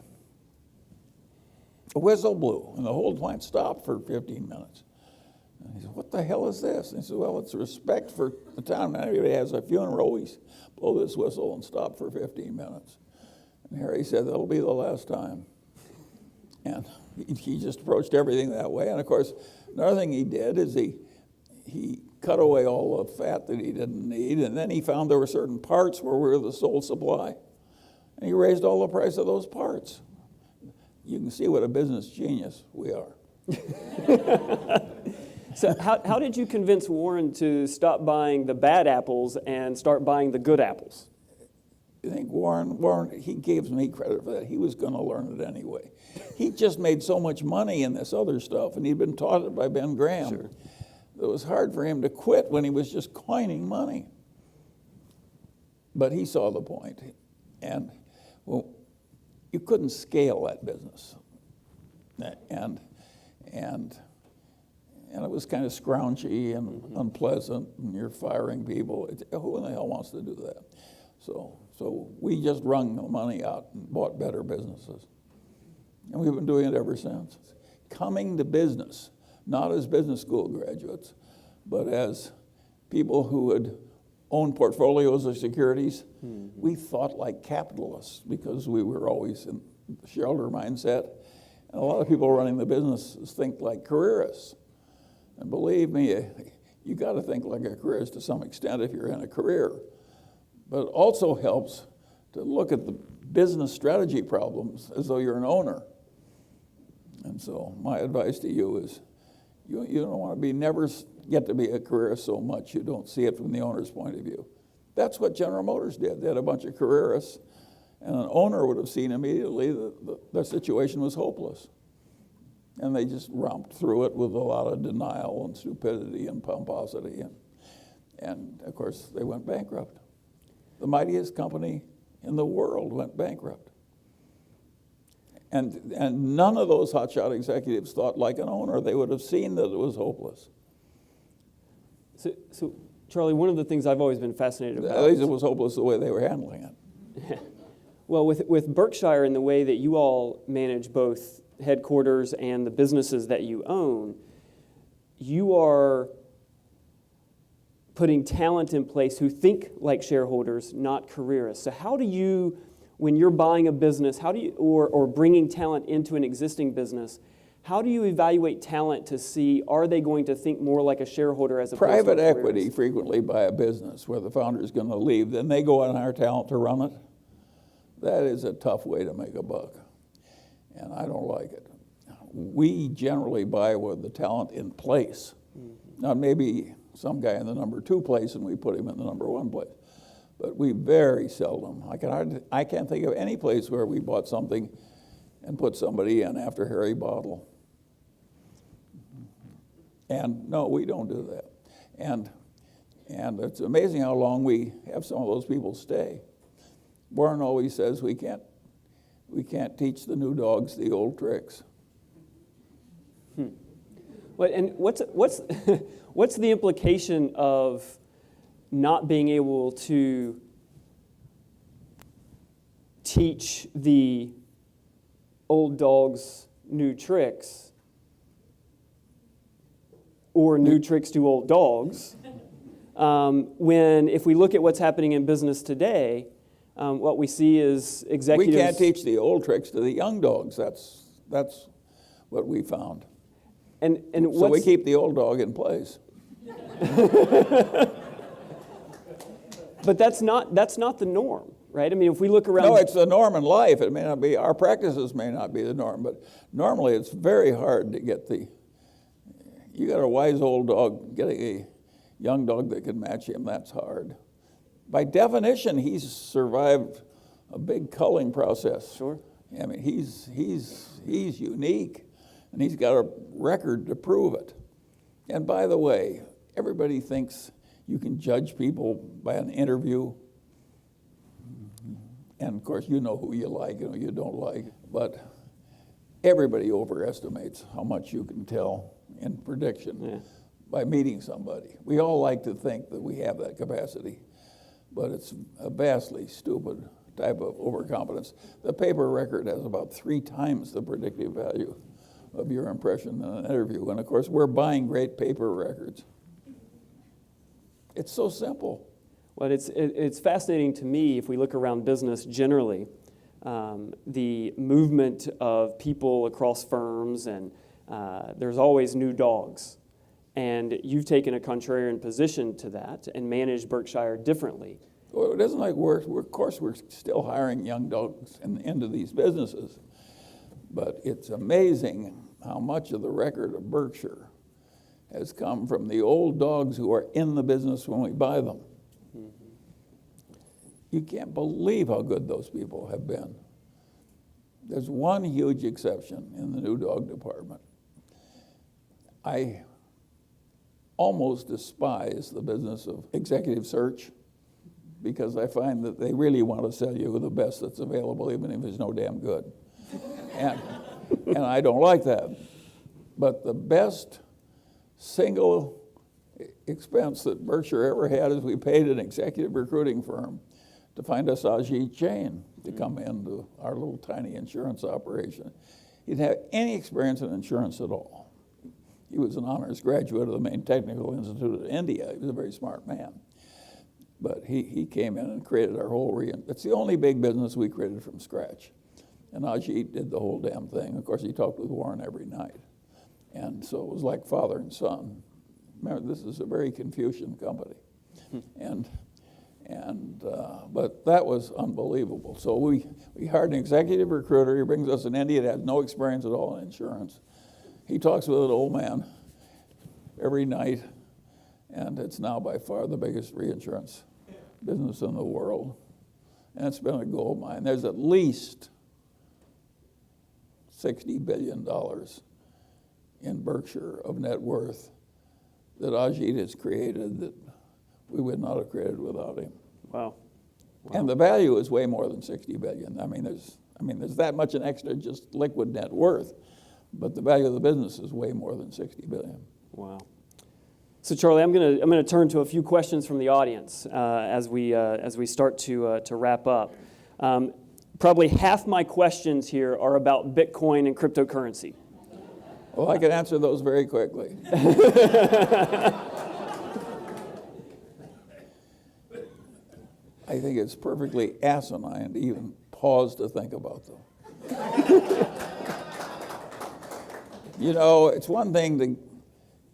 a whistle blew, and the whole plant stopped for 15 minutes. And he said, what the hell is this? And he said, well, it's respect for the town. When anybody has a funeral, we blow this whistle and stop for 15 minutes. And Harry said, that'll be the last time. And he just approached everything that way. And of course, another thing he did is he cut away all the fat that he didn't need, and then he found there were certain parts where we were the sole supply. And he raised all the price of those parts. You can see what a business genius we are. So how did you convince Warren to stop buying the bad apples and start buying the good apples? I think Warren, he gives me credit for that. He was going to learn it anyway. He just made so much money in this other stuff, and he'd been taught it by Ben Graham. Sure. It was hard for him to quit when he was just coining money. But he saw the point. And, well, you couldn't scale that business. And it was kind of scroungy and unpleasant, and you're firing people. Who in the hell wants to do that? So we just wrung the money out and bought better businesses. And we've been doing it ever since. Coming to business, not as business school graduates, but as people who had owned portfolios of securities, we thought like capitalists because we were always in the shareholder mindset. And a lot of people running the businesses think like careerists. And believe me, you got to think like a careerist to some extent if you're in a career. But it also helps to look at the business strategy problems as though you're an owner. And so my advice to you is you don't want to never get to be a careerist so much you don't see it from the owner's point of view. That's what General Motors did. They had a bunch of careerists, and an owner would have seen immediately that their situation was hopeless. And they just romped through it with a lot of denial and stupidity and pomposity. And of course, they went bankrupt. The mightiest company in the world went bankrupt. And none of those hotshot executives thought like an owner. They would have seen that it was hopeless. So Charlie, one of the things I've always been fascinated about... At least it was hopeless the way they were handling it. Well, with Berkshire and the way that you all manage both headquarters and the businesses that you own, you are putting talent in place who think like shareholders, not careerists. So how do you, when you're buying a business, or bringing talent into an existing business, how do you evaluate talent to see, are they going to think more like a shareholder as opposed to a Private careerist? equity frequently buy a business where the founder is going to leave, then they go out and hire talent to run it. That is a tough way to make a buck, and I don't like it. We generally buy with the talent in place. Now, maybe some guy in the number 2 place and we put him in the number 1 place. But we very seldom, I can't think of any place where we bought something and put somebody in after Harry Bottle. And no, we don't do that. And it's amazing how long we have some of those people stay. Warren always says we can't teach the new dogs the old tricks. Well, and what's what's the implication of not being able to teach the old dogs new tricks, or new tricks to old dogs, when if we look at what's happening in business today, what we see is executives... We can't teach the old tricks to the young dogs. That's what we found. And so we keep the old dog in place. But that's not the norm, right? I mean, if we look around... No, it's the norm in life. It may not be, our practices may not be the norm, but normally it's very hard to get you got a wise old dog, getting a young dog that can match him, that's hard. By definition, he's survived a big culling process. Sure. I mean, he's unique, and he's got a record to prove it. And by the way, everybody thinks you can judge people by an interview. And of course, you know who you like and who you don't like. But everybody overestimates how much you can tell in prediction by meeting somebody. We all like to think that we have that capacity, but it's a vastly stupid type of overconfidence. The paper record has about 3 times the predictive value of your impression in an interview. And of course, we're buying great paper records. It's so simple. Well, it's fascinating to me if we look around business generally, the movement of people across firms, and there's always new dogs. And you've taken a contrarian position to that and managed Berkshire differently. Well, it isn't like of course we're still hiring young dogs into these businesses, but it's amazing how much of the record of Berkshire has come from the old dogs who are in the business when we buy them. You can't believe how good those people have been. There's one huge exception in the new dog department. I almost despise the business of executive search because I find that they really want to sell you the best that's available, even if it's no damn good. And I don't like that. But the best single expense that Berkshire ever had is we paid an executive recruiting firm to find us Ajit Jain to come into our little tiny insurance operation. He didn't have any experience in insurance at all. He was an honors graduate of the Maine Technical Institute of India. He was a very smart man. But he came in and created our whole it's the only big business we created from scratch. And Ajit did the whole damn thing. Of course, he talked with Warren every night. And so it was like father and son. Remember, this is a very Confucian company. But that was unbelievable. So we hired an executive recruiter. He brings us an Indian that has no experience at all in insurance. He talks with an old man every night, and it's now by far the biggest reinsurance business in the world. And it's been a gold mine. There's at least $60 billion in Berkshire of net worth that Ajit has created that we would not have created without him. Wow. And the value is way more than $60 billion. I mean, there's that much an extra just liquid net worth, but the value of the business is way more than $60 billion. Wow. So Charlie, I'm gonna turn to a few questions from the audience as we start to wrap up. Probably half my questions here are about Bitcoin and cryptocurrency. Well, I can answer those very quickly. I think it's perfectly asinine to even pause to think about them. You know, it's one thing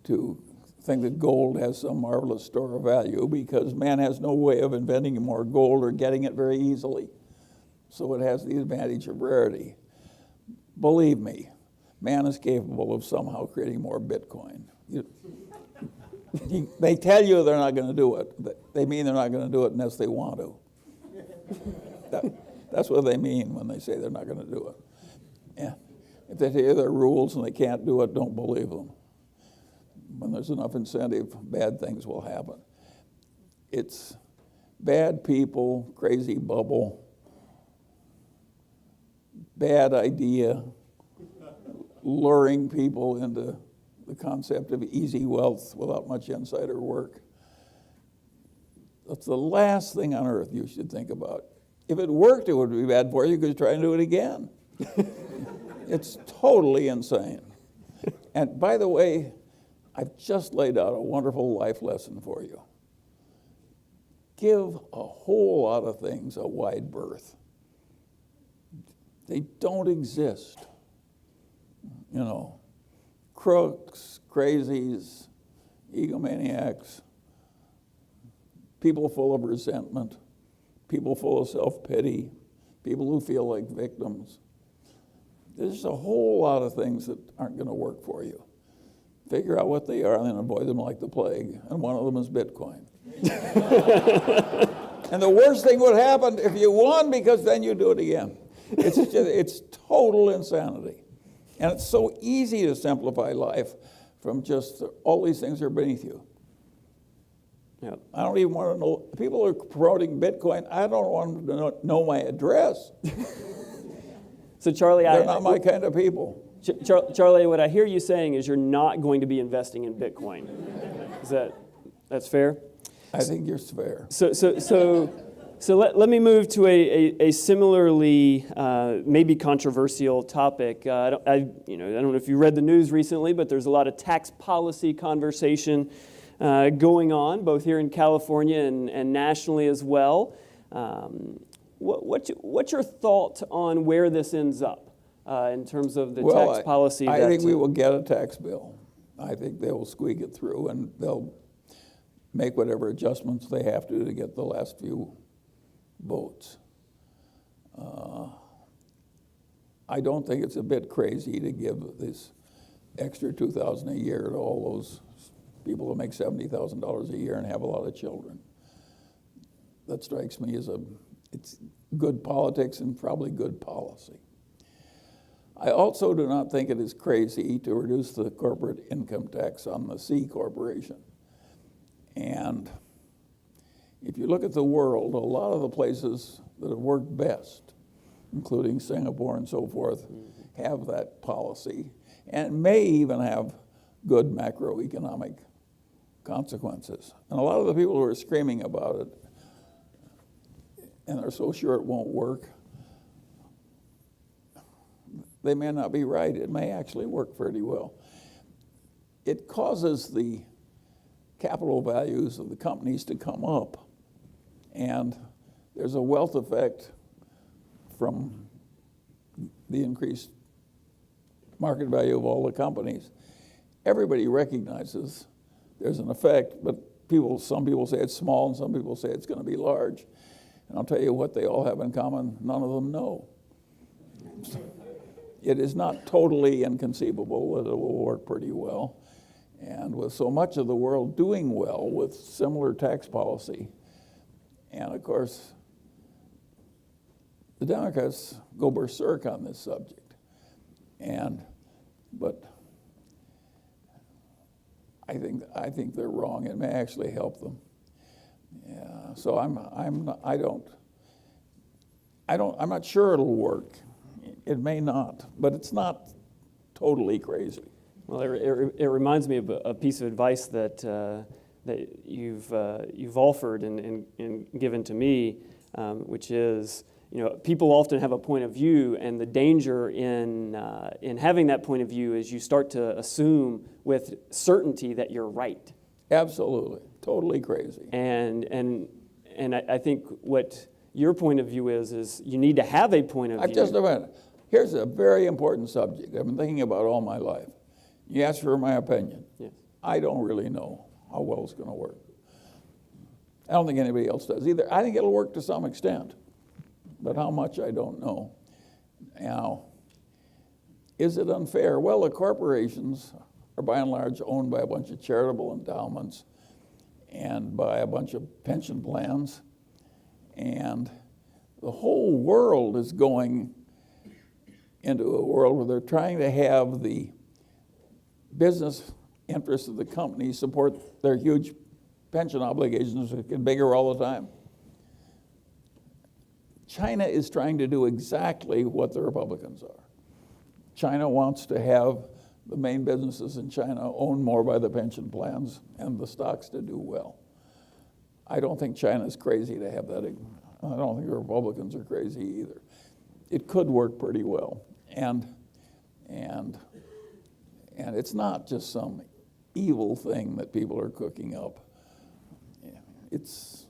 to think that gold has some marvelous store of value because man has no way of inventing more gold or getting it very easily. So it has the advantage of rarity. Believe me, man is capable of somehow creating more Bitcoin. They tell you they're not going to do it. They mean they're not going to do it unless they want to. That's what they mean when they say they're not going to do it. Yeah. If they tell you there are rules and they can't do it, don't believe them. When there's enough incentive, bad things will happen. It's bad people, crazy bubble, bad idea, luring people into the concept of easy wealth without much insider work. That's the last thing on earth you should think about. If it worked, it would be bad for you because you try and do it again. It's totally insane. And by the way, I've just laid out a wonderful life lesson for you. Give a whole lot of things a wide berth. They don't exist. You know, crooks, crazies, egomaniacs, people full of resentment, people full of self-pity, people who feel like victims. There's a whole lot of things that aren't going to work for you. Figure out what they are and then avoid them like the plague. And one of them is Bitcoin. And the worst thing would happen if you won because then you do it again. It's total insanity. And it's so easy to simplify life from just all these things are beneath you. Yep. I don't even want to know. People are promoting Bitcoin. I don't want to know my address. So Charlie, they're not my kind of people. Charlie, what I hear you saying is you're not going to be investing in Bitcoin. That's fair? I think you're fair. So let me move to a similarly maybe controversial topic. I don't know if you read the news recently, but there's a lot of tax policy conversation going on, both here in California and nationally as well. What's your thought on where this ends up in terms of the tax policy? I think we will get a tax bill. I think they will squeak it through, and they'll make whatever adjustments they have to get the last few votes. I don't think it's a bit crazy to give this extra $2,000 a year to all those people who make $70,000 a year and have a lot of children. That strikes me as it's good politics and probably good policy. I also do not think it is crazy to reduce the corporate income tax on the C corporation. And if you look at the world, a lot of the places that have worked best, including Singapore and so forth, have that policy and may even have good macroeconomic consequences. And a lot of the people who are screaming about it and are so sure it won't work, they may not be right. It may actually work pretty well. It causes the capital values of the companies to come up, and there's a wealth effect from the increased market value of all the companies. Everybody recognizes there's an effect, but some people say it's small and some people say it's going to be large. And I'll tell you what they all have in common, none of them know. It is not totally inconceivable that it will work pretty well. And with so much of the world doing well with similar tax policy, and of course, the Democrats go berserk on this subject. But I think they're wrong. It may actually help them. Yeah, so I'm not sure it'll work. It may not, but it's not totally crazy. Well, it reminds me of a piece of advice that you've offered and given to me, which is, people often have a point of view, and the danger in having that point of view is you start to assume with certainty that you're right. Absolutely, totally crazy. And I think what your point of view is you need to have a point of view. Just a minute. Here's a very important subject I've been thinking about all my life. You asked for my opinion. Yes. I don't really know how well it's going to work. I don't think anybody else does either. I think it'll work to some extent, but how much, I don't know. Now, is it unfair? Well, the corporations are by and large owned by a bunch of charitable endowments and by a bunch of pension plans, and the whole world is going into a world where they're trying to have the business interests of the company support their huge pension obligations that get bigger all the time. China is trying to do exactly what the Republicans are. China wants to have the main businesses in China owned more by the pension plans and the stocks to do well. I don't think China's crazy to have that. I don't think the Republicans are crazy either. It could work pretty well. And it's not just some evil thing that people are cooking up. It's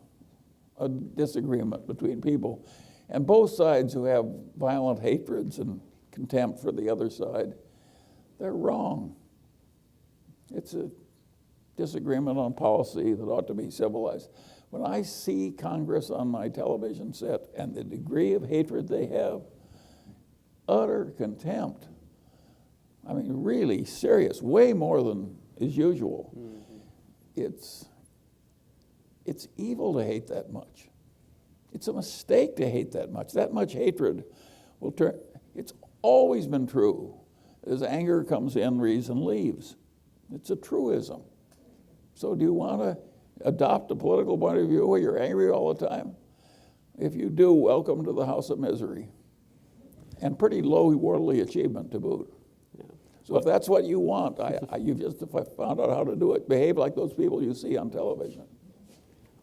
a disagreement between people. And both sides who have violent hatreds and contempt for the other side, they're wrong. It's a disagreement on policy that ought to be civilized. When I see Congress on my television set and the degree of hatred they have, utter contempt, I mean, really serious, way more than is usual. Mm-hmm. It's evil to hate that much. It's a mistake to hate that much. That much hatred will turn. It's always been true. As anger comes in, reason leaves. It's a truism. So do you want to adopt a political point of view where you're angry all the time? If you do, welcome to the house of misery. And pretty low worldly achievement to boot. Yeah. So if that's what you want, you've just found out how to do it. Behave like those people you see on television.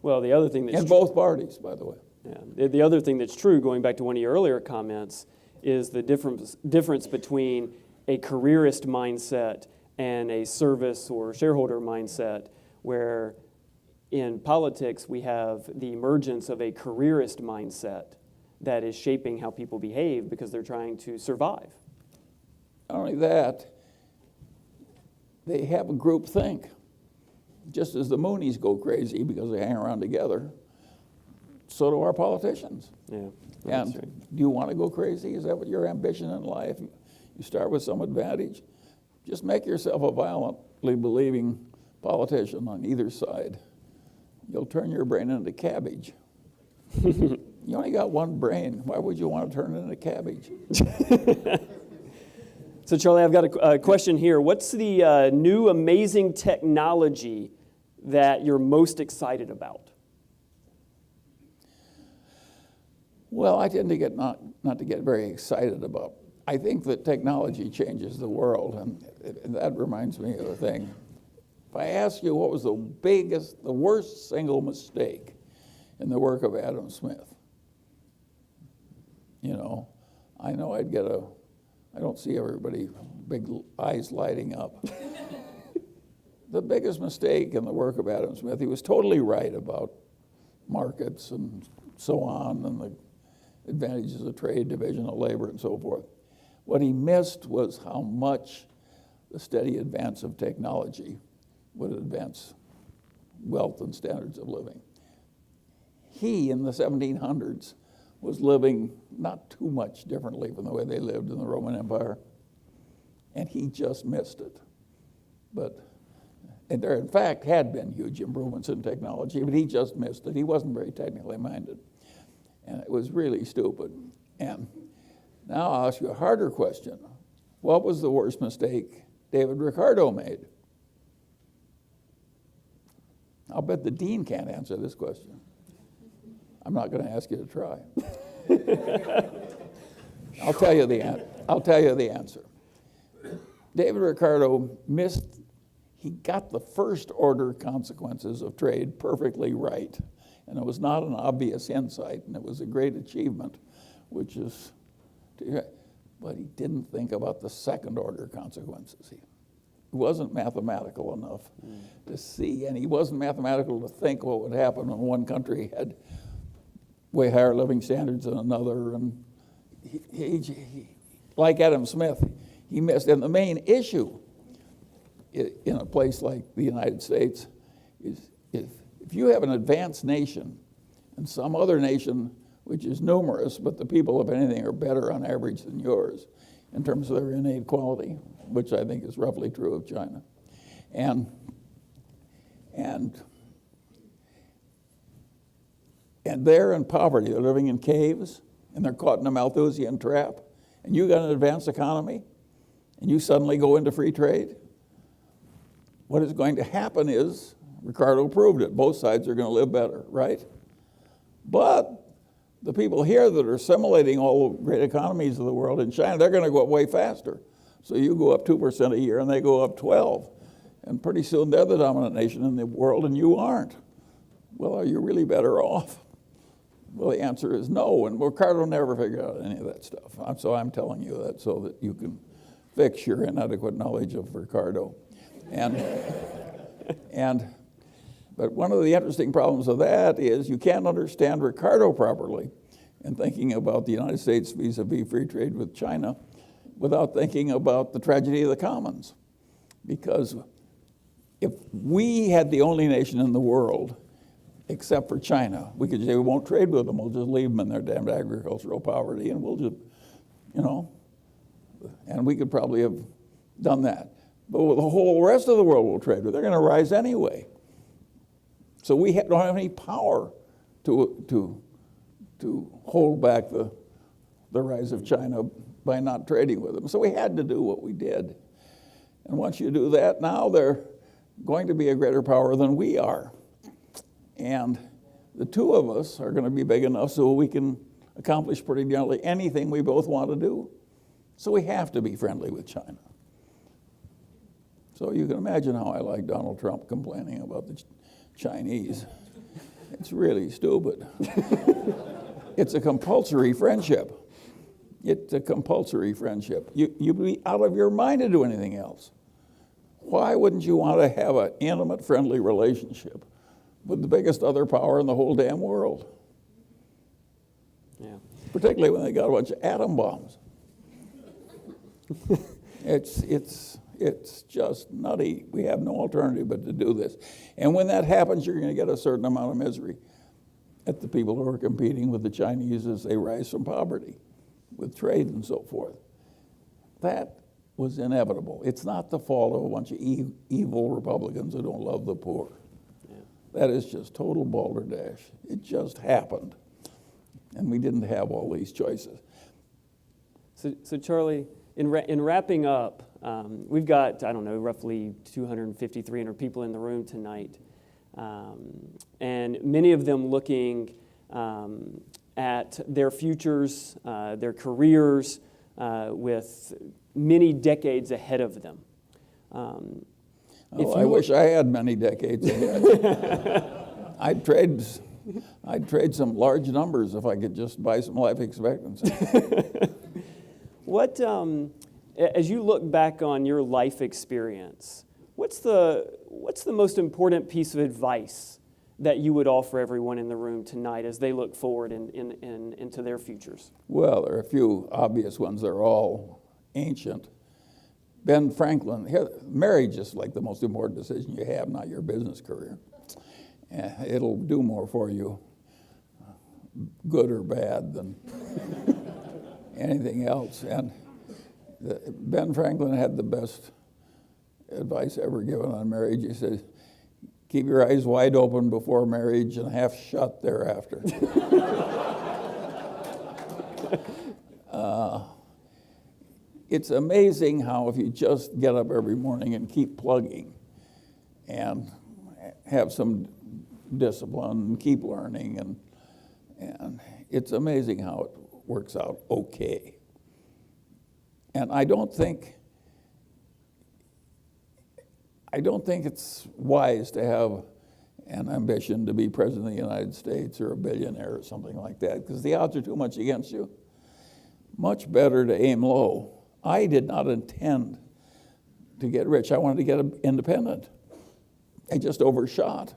Well, the other thing that's in both parties, by the way. Yeah. The other thing that's true, going back to one of your earlier comments, is the difference between a careerist mindset and a service or shareholder mindset, where in politics we have the emergence of a careerist mindset that is shaping how people behave because they're trying to survive. Not only that, they have a group think. Just as the Moonies go crazy because they hang around together, so do our politicians. Yeah. And do you want to go crazy? Is that what your ambition in life? You start with some advantage. Just make yourself a violently believing politician on either side, you'll turn your brain into cabbage. You only got one brain. Why would you want to turn it into cabbage? So, Charlie, I've got a question here. What's the new amazing technology that you're most excited about? Well, I tend to get not to get very excited about. I think that technology changes the world, and that reminds me of a thing. If I ask you what was the worst single mistake in the work of Adam Smith, I know I'd get I don't see everybody big eyes lighting up. The biggest mistake in the work of Adam Smith, he was totally right about markets and so on, and the advantages of trade, division of labor, and so forth. What he missed was how much the steady advance of technology would advance wealth and standards of living. He, in the 1700s, was living not too much differently from the way they lived in the Roman Empire, and he just missed it. And there, in fact, had been huge improvements in technology, but he just missed it. He wasn't very technically minded, and it was really stupid. And now I'll ask you a harder question. What was the worst mistake David Ricardo made? I'll bet the dean can't answer this question. I'm not going to ask you to try. I'll tell you the answer. David Ricardo he got the first order consequences of trade perfectly right. And it was not an obvious insight, and it was a great achievement, but he didn't think about the second order consequences. He wasn't mathematical enough to see, and he wasn't mathematical to think what would happen when one country had way higher living standards than another. And he like Adam Smith, he missed. And the main issue in a place like the United States is if you have an advanced nation and some other nation which is numerous, but the people, if anything, are better on average than yours in terms of their innate quality, which I think is roughly true of China. And they're in poverty. They're living in caves, and they're caught in a Malthusian trap. And you got an advanced economy, and you suddenly go into free trade. What is going to happen is, Ricardo proved it, both sides are going to live better, right? But the people here that are assimilating all the great economies of the world in China, they're going to go up way faster. So you go up 2% a year, and they go up 12%. And pretty soon they're the dominant nation in the world, and you aren't. Well, are you really better off? Well, the answer is no, and Ricardo never figured out any of that stuff. So I'm telling you that so that you can fix your inadequate knowledge of Ricardo. But one of the interesting problems of that is you can't understand Ricardo properly in thinking about the United States vis-a-vis free trade with China without thinking about the tragedy of the commons. Because if we had the only nation in the world, except for China, we could say we won't trade with them, we'll just leave them in their damned agricultural poverty, and we'll just, and we could probably have done that. But with the whole rest of the world we'll trade with, they're going to rise anyway. So we don't have any power to hold back the rise of China by not trading with them. So we had to do what we did. And once you do that, now they're going to be a greater power than we are. And the two of us are going to be big enough so we can accomplish pretty nearly anything we both want to do. So we have to be friendly with China. So you can imagine how I like Donald Trump complaining about the Chinese. It's really stupid. It's a compulsory friendship. It's a compulsory friendship. You'd be out of your mind to do anything else. Why wouldn't you want to have an intimate, friendly relationship with the biggest other power in the whole damn world? Yeah. Particularly when they got a bunch of atom bombs. It's just nutty. We have no alternative but to do this. And when that happens, you're going to get a certain amount of misery at the people who are competing with the Chinese as they rise from poverty with trade and so forth. That was inevitable. It's not the fault of a bunch of evil Republicans who don't love the poor. Yeah. That is just total balderdash. It just happened. And we didn't have all these choices. So Charlie, in wrapping up, we've got, I don't know, roughly 250, 300 people in the room tonight. And many of them looking at their futures, their careers, with many decades ahead of them. I wish I had many decades ahead. I'd trade some large numbers if I could just buy some life expectancy. What, as you look back on your life experience, what's the most important piece of advice that you would offer everyone in the room tonight as they look forward into their futures? Well, there are a few obvious ones. They're all ancient. Ben Franklin, marriage is like the most important decision you have, not your business career. It'll do more for you, good or bad, than anything else. And Ben Franklin had the best advice ever given on marriage. He said, keep your eyes wide open before marriage and half shut thereafter. It's amazing how if you just get up every morning and keep plugging and have some discipline and keep learning, and it's amazing how it works out okay. And I don't think it's wise to have an ambition to be president of the United States or a billionaire or something like that, because the odds are too much against you. Much better to aim low. I did not intend to get rich. I wanted to get independent. I just overshot.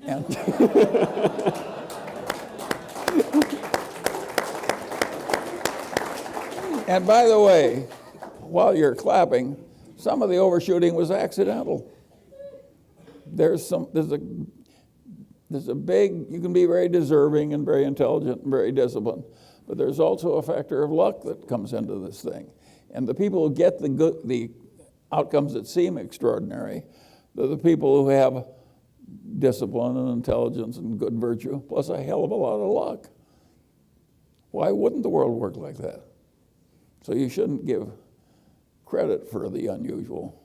And and by the way, while you're clapping, some of the overshooting was accidental. There's a big, you can be very deserving and very intelligent and very disciplined, but there's also a factor of luck that comes into this thing. And the people who get the outcomes that seem extraordinary, they're the people who have discipline and intelligence and good virtue, plus a hell of a lot of luck. Why wouldn't the world work like that? So you shouldn't give credit for the unusual.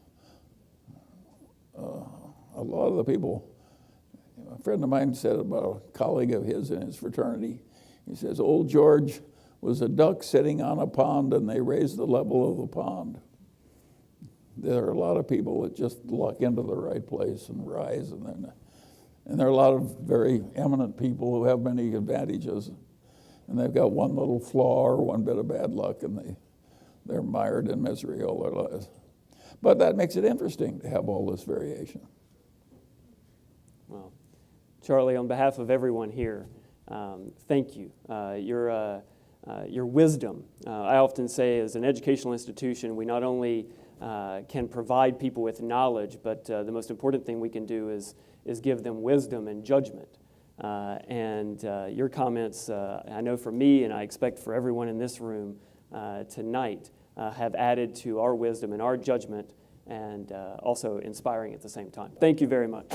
A lot of the people, a friend of mine said about a colleague of his in his fraternity, he says, old George was a duck sitting on a pond and they raised the level of the pond. There are a lot of people that just luck into the right place and rise, and there are a lot of very eminent people who have many advantages, and they've got one little flaw or one bit of bad luck, and they're mired in misery all their lives. But that makes it interesting to have all this variation. Well, Charlie, on behalf of everyone here, thank you. Your wisdom. I often say, as an educational institution, we not only can provide people with knowledge, but the most important thing we can do is give them wisdom and judgment. And your comments, I know for me, and I expect for everyone in this room tonight, have added to our wisdom and our judgment, and also inspiring at the same time. Thank you very much.